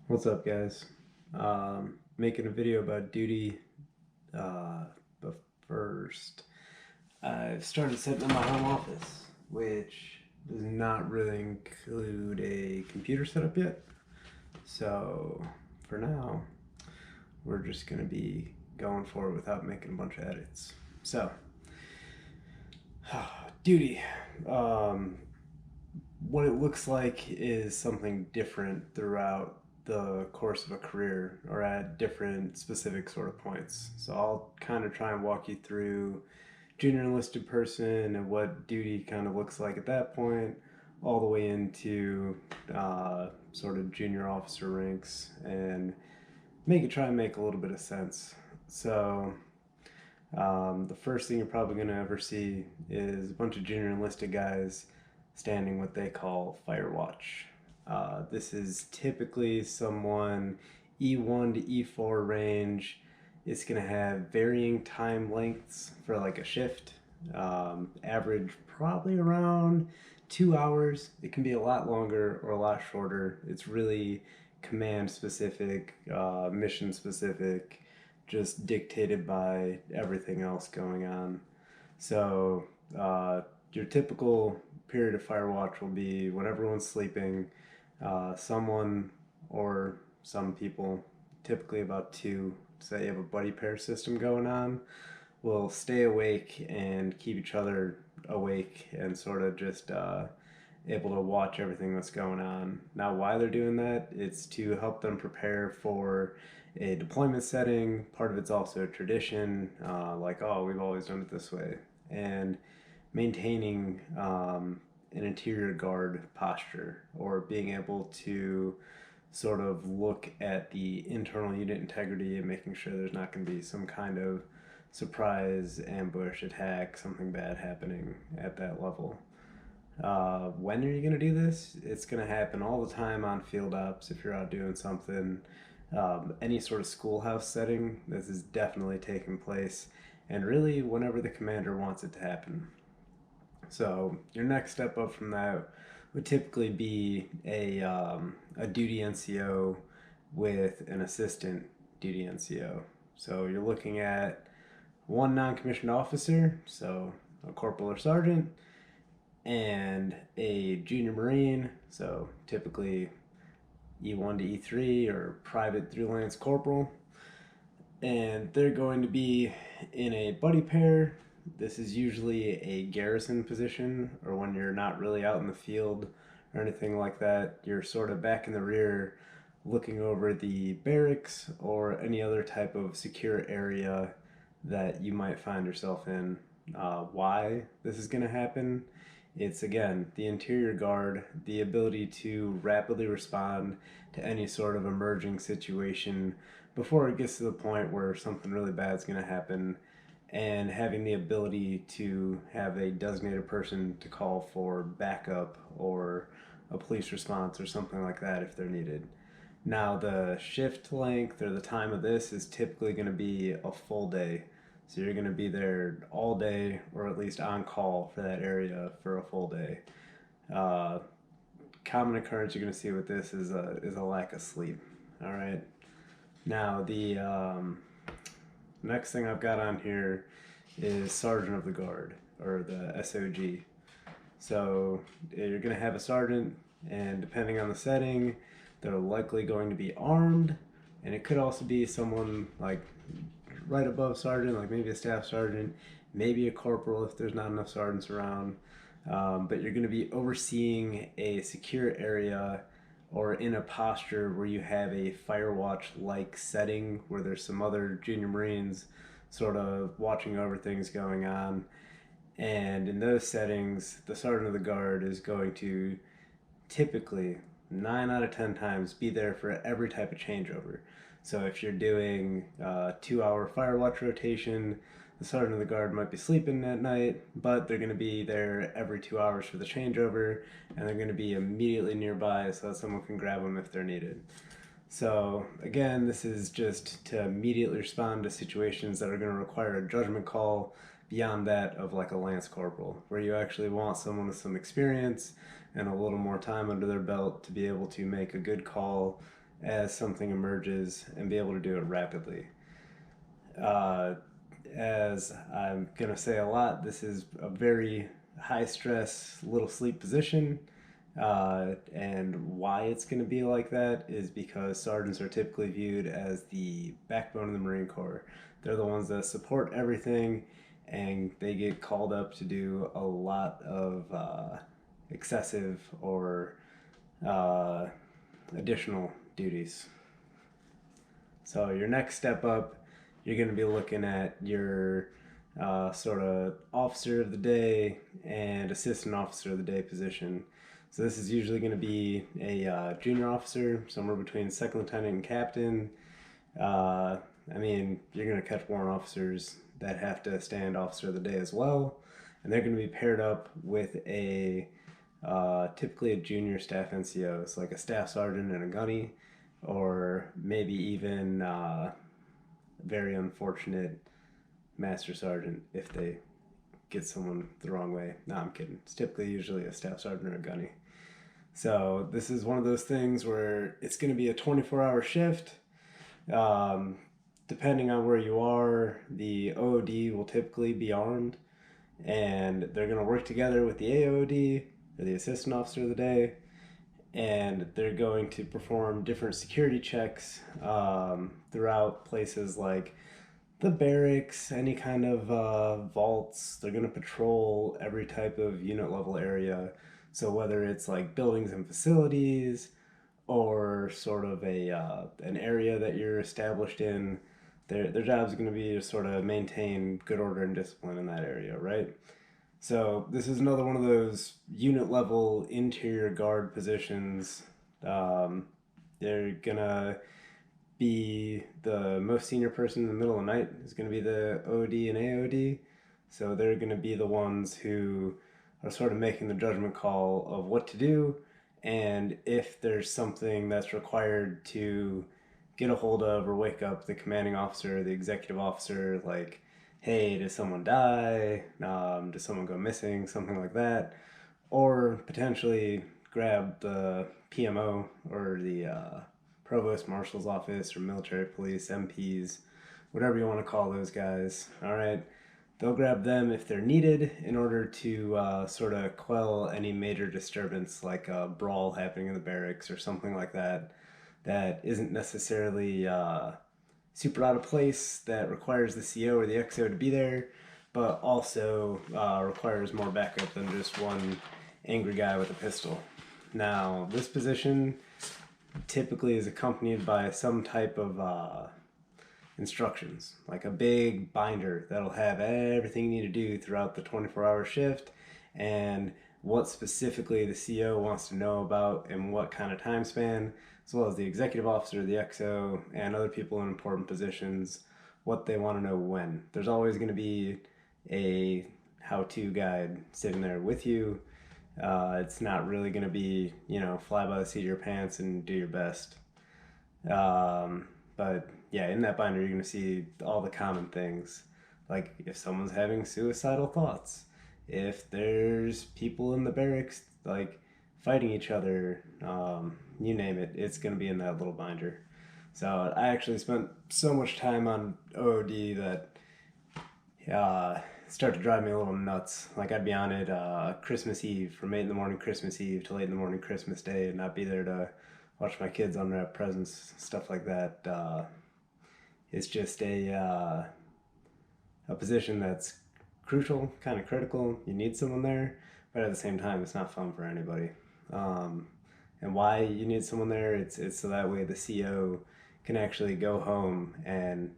What's up, guys? Making a video about duty, but first, I've started setting up my home office, which does not really include a computer setup yet. So, for now, we're just going to be going for it without making a bunch of edits. So, duty. Um, what it looks like is something different throughout the course of a career or at different specific sort of points. So I'll kind of try and walk you through junior enlisted person and what duty kind of looks like at that point, all the way into sort of junior officer ranks and try and make a little bit of sense. So the first thing you're probably going to ever see is a bunch of junior enlisted guys standing what they call Firewatch. This is typically someone E1 to E4 range. It's going to have varying time lengths for like a shift. Average probably around 2 hours. It can be a lot longer or a lot shorter. It's really command specific, mission specific, just dictated by everything else going on. So, your typical period of Firewatch will be when everyone's sleeping, someone or some people, typically about two, say you have a buddy pair system going on, will stay awake and keep each other awake and sort of just able to watch everything that's going on. Now, why they're doing that, it's to help them prepare for a deployment setting. Part of it's also a tradition, like, oh, we've always done it this way. And maintaining an interior guard posture or being able to sort of look at the internal unit integrity and making sure there's not going to be some kind of surprise ambush attack, something bad happening at that level. When are you going to do this? It's going to happen all the time on field ops if you're out doing something. Any sort of schoolhouse setting, this is definitely taking place, and really whenever the commander wants it to happen. So your next step up from that would typically be a duty NCO with an assistant duty NCO. So you're looking at one non-commissioned officer, so a corporal or sergeant, and a junior marine, so typically E1 to E3 or private through lance corporal, and they're going to be in a buddy pair. This is usually a garrison position, or when you're not really out in the field or anything like that. You're sort of back in the rear looking over the barracks or any other type of secure area that you might find yourself in. Why this is going to happen? It's again the interior guard, the ability to rapidly respond to any sort of emerging situation before it gets to the point where something really bad is going to happen, and having the ability to have a designated person to call for backup or a police response or something like that if they're needed. Now, the shift length or the time of this is typically going to be a full day. So you're going to be there all day or at least on call for that area for a full day. Uh, Common occurrence you're going to see with this is a lack of sleep. All right. Now, the next thing I've got on here is Sergeant of the Guard, or the SOG. So you're going to have a sergeant, and depending on the setting, they're likely going to be armed, and it could also be someone like right above sergeant, like maybe a staff sergeant, maybe a corporal if there's not enough sergeants around. But you're going to be overseeing a secure area or in a posture where you have a Firewatch like setting where there's some other junior Marines sort of watching over things going on. And in those settings, the Sergeant of the Guard is going to typically, 9 out of 10 times, be there for every type of changeover. So if you're doing a 2 hour Firewatch rotation, the Sergeant of the Guard might be sleeping at night, but they're going to be there every 2 hours for the changeover, and they're going to be immediately nearby so that someone can grab them if they're needed. So again, this is just to immediately respond to situations that are going to require a judgment call beyond that of like a lance corporal, where you actually want someone with some experience and a little more time under their belt to be able to make a good call as something emerges and be able to do it rapidly. Uh, as I'm going to say a lot, this is a very high stress, little sleep position. And why it's going to be like that is because sergeants are typically viewed as the backbone of the Marine Corps. They're the ones that support everything, and they get called up to do a lot of excessive or uh, additional duties. So your next step up, you're going to be looking at your sort of officer of the day and assistant officer of the day position. So this is usually going to be a junior officer, somewhere between second lieutenant and captain. Uh, I mean, you're going to catch warrant officers that have to stand officer of the day as well, and they're going to be paired up with a typically a junior staff NCO, so like a staff sergeant and a gunny, or maybe even very unfortunate master sergeant if they get someone the wrong way. No, I'm kidding. It's typically usually a staff sergeant or a gunny. So this is one of those things where it's going to be a 24-hour shift. Um, Depending on where you are, the OOD will typically be armed, and they're going to work together with the AOD, or the assistant officer of the day, and they're going to perform different security checks throughout places like the barracks, any kind of vaults. They're going to patrol every type of unit level area. So whether it's like buildings and facilities, or sort of a an area that you're established in, their job is going to be to sort of maintain good order and discipline in that area, right? So this is another one of those unit level interior guard positions. Um, they're gonna be the most senior person in the middle of the night is going to be the OD and AOD. So they're going to be the ones who are sort of making the judgment call of what to do, and if there's something that's required to get a hold of or wake up the commanding officer, the executive officer, like, hey, did someone die? Did someone go missing? Something like that. Or potentially grab the PMO or the provost marshal's office or military police, MPs, whatever you want to call those guys. All right. They'll grab them if they're needed in order to sort of quell any major disturbance, like a brawl happening in the barracks or something like that, that isn't necessarily super out of place, that requires the CO or the XO to be there, but also requires more backup than just one angry guy with a pistol. Now, this position typically is accompanied by some type of instructions, like a big binder that'll have everything you need to do throughout the 24-hour shift and what specifically the CO wants to know about and what kind of time span, as well as the executive officer, the XO, and other people in important positions, what they want to know when. There's always going to be a how-to guide sitting there with you. It's not really going to be, fly by the seat of your pants and do your best. But yeah, in that binder, you're going to see all the common things. Like if someone's having suicidal thoughts, if there's people in the barracks, like fighting each other, you name it, it's going to be in that little binder. So I actually spent so much time on OOD that start to drive me a little nuts. Like I'd be on it Christmas Eve, from 8 in the morning Christmas Eve till 8 in the morning Christmas Day, and not be there to watch my kids unwrap presents, stuff like that. It's just a position that's crucial, kind of critical. You need someone there, but at the same time, it's not fun for anybody. And why you need someone there? It's so that way the CO can actually go home and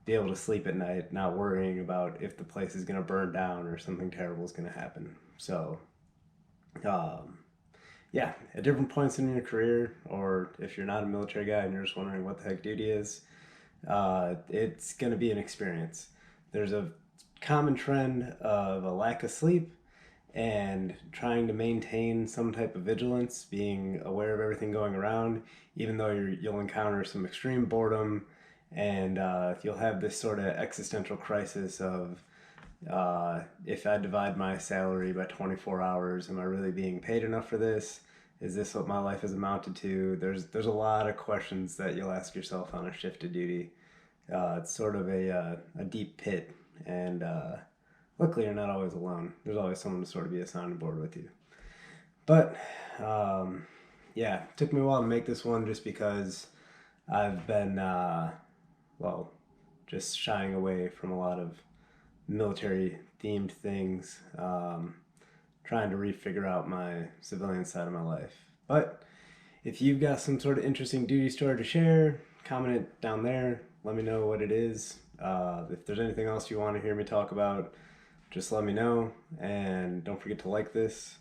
be able to sleep at night, not worrying about if the place is going to burn down or something terrible is going to happen. So, yeah, at different points in your career, or if you're not a military guy and you're just wondering what the heck duty is, it's going to be an experience. There's a common trend of a lack of sleep and trying to maintain some type of vigilance, being aware of everything going around, even though you'll encounter some extreme boredom, and you'll have this sort of existential crisis of if I divide my salary by 24 hours, am I really being paid enough for this? Is this what my life has amounted to? There's a lot of questions that you'll ask yourself on a shift to duty. It's sort of a deep pit, and luckily you're not always alone. There's always someone to sort of be a sounding board with you. But yeah, it took me a while to make this one just because I've been well, just shying away from a lot of military themed things, trying to refigure out my civilian side of my life. But if you've got some sort of interesting duty story to share, comment it down there. Let me know what it is. If there's anything else you want to hear me talk about, just let me know. And don't forget to like this,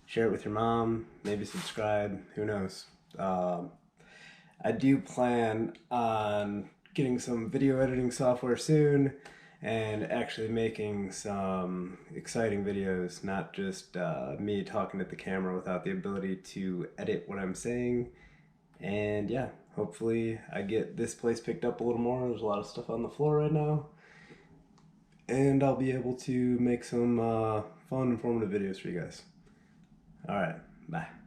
share it with your mom, maybe subscribe. Who knows? I do plan on getting some video editing software soon and actually making some exciting videos, not just me talking at the camera without the ability to edit what I'm saying. And yeah, hopefully I get this place picked up a little more. There's a lot of stuff on the floor right now. And I'll be able to make some fun, informative videos for you guys. All right, bye.